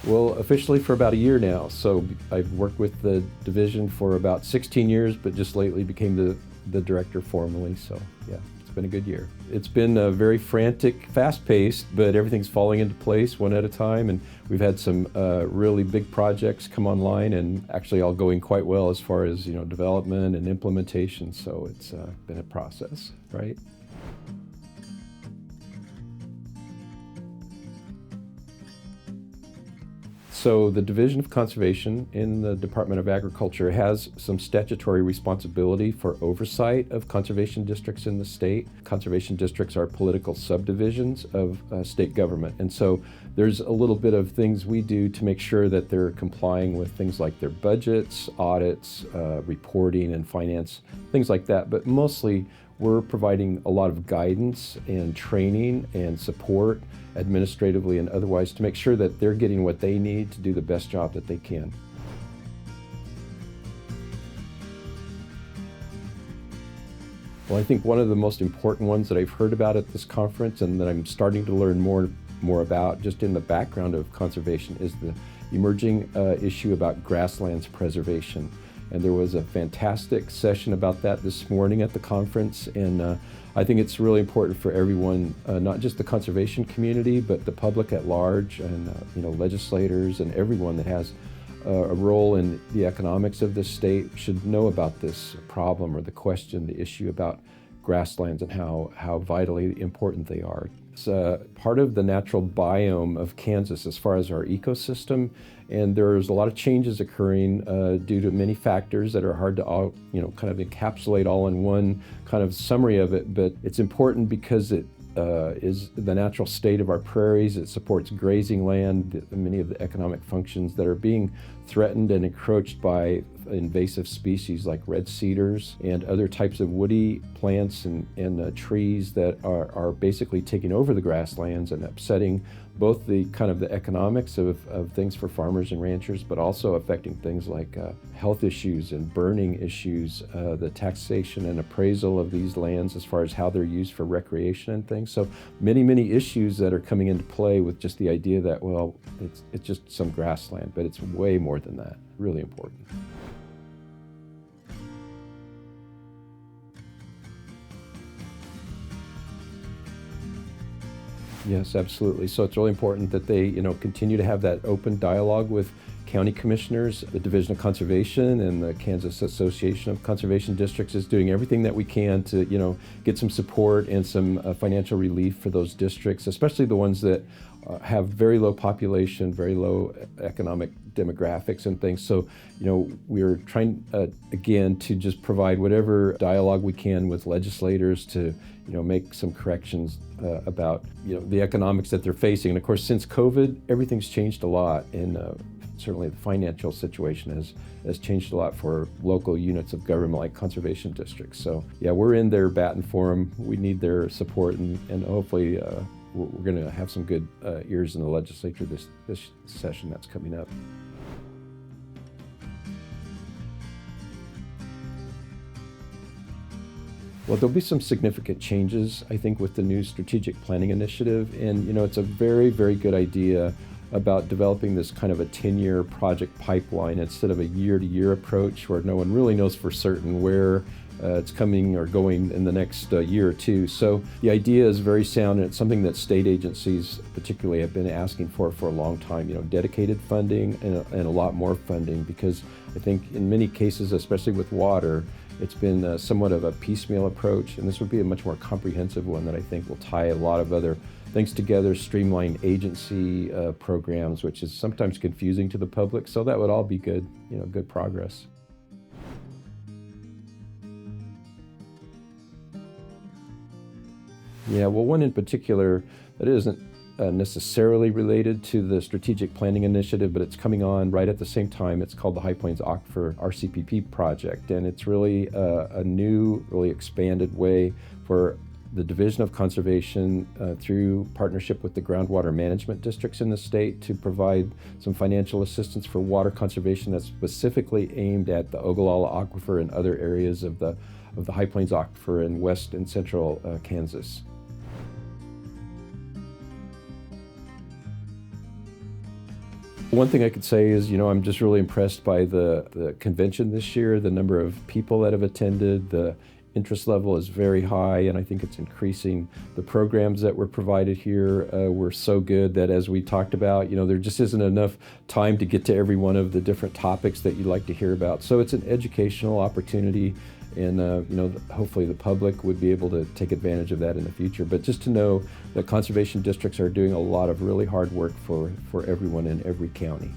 Well, officially for about a year now. So I've worked with the division for about 16 years, but just lately became the director formally. So yeah, it's been a good year. It's been very frantic, fast-paced, but everything's falling into place one at a time. And we've had some really big projects come online, and actually all going quite well as far as development and implementation. So it's been a process, right? So the Division of Conservation in the Department of Agriculture has some statutory responsibility for oversight of conservation districts in the state. Conservation districts are political subdivisions of state government. And so there's a little bit of things we do to make sure that they're complying with things like their budgets, audits, reporting and finance, things like that. But mostly we're providing a lot of guidance and training and support administratively and otherwise to make sure that they're getting what they need to do the best job that they can. Well, I think one of the most important ones that I've heard about at this conference and that I'm starting to learn more about just in the background of conservation is the emerging issue about grasslands preservation. And there was a fantastic session about that this morning at the conference, and I think it's really important for everyone, not just the conservation community, but the public at large, and legislators and everyone that has a role in the economics of this state should know about this problem or the question, the issue about grasslands and how vitally important they are. It's part of the natural biome of Kansas as far as our ecosystem, and there's a lot of changes occurring due to many factors that are hard to all, kind of encapsulate all in one kind of summary of it, but it's important because it is the natural state of our prairies. It supports grazing land, many of the economic functions that are being threatened and encroached by invasive species like red cedars and other types of woody plants and trees that are basically taking over the grasslands and upsetting both the kind of the economics of things for farmers and ranchers, but also affecting things like health issues and burning issues, the taxation and appraisal of these lands as far as how they're used for recreation and things. So many issues that are coming into play with just the idea that, well, it's just some grassland, but it's way more than that. Really important. Yes, absolutely. So it's really important that they, continue to have that open dialogue with county commissioners. The Division of Conservation and the Kansas Association of Conservation Districts is doing everything that we can to, get some support and some financial relief for those districts, especially the ones that have very low population, very low economic demographics and things. So, we're trying, again, to just provide whatever dialogue we can with legislators to, make some corrections about, the economics that they're facing. And of course, since COVID, everything's changed a lot. And certainly the financial situation has changed a lot for local units of government like conservation districts. So yeah, we're in there batting for them. We need their support, and hopefully we're going to have some good ears in the legislature this session that's coming up. Well, there'll be some significant changes, I think, with the new strategic planning initiative. And, it's a very, very good idea about developing this kind of a 10-year project pipeline instead of a year-to-year approach where no one really knows for certain where it's coming or going in the next year or two. So the idea is very sound, and it's something that state agencies particularly have been asking for a long time, dedicated funding and a lot more funding, because I think in many cases, especially with water, it's been somewhat of a piecemeal approach, and this would be a much more comprehensive one that I think will tie a lot of other things together, streamline agency programs, which is sometimes confusing to the public. So that would all be good, good progress. Yeah, well, one in particular that isn't necessarily related to the strategic planning initiative, but it's coming on right at the same time. It's called the High Plains Aquifer RCPP project, and it's really a new, really expanded way for the Division of Conservation through partnership with the groundwater management districts in the state to provide some financial assistance for water conservation that's specifically aimed at the Ogallala Aquifer and other areas of the High Plains Aquifer in west and central Kansas. One thing I could say is, I'm just really impressed by the convention this year, the number of people that have attended, the interest level is very high, and I think it's increasing. The programs that were provided here were so good that, as we talked about, there just isn't enough time to get to every one of the different topics that you'd like to hear about. So it's an educational opportunity, and hopefully the public would be able to take advantage of that in the future. But just to know that conservation districts are doing a lot of really hard work for everyone in every county.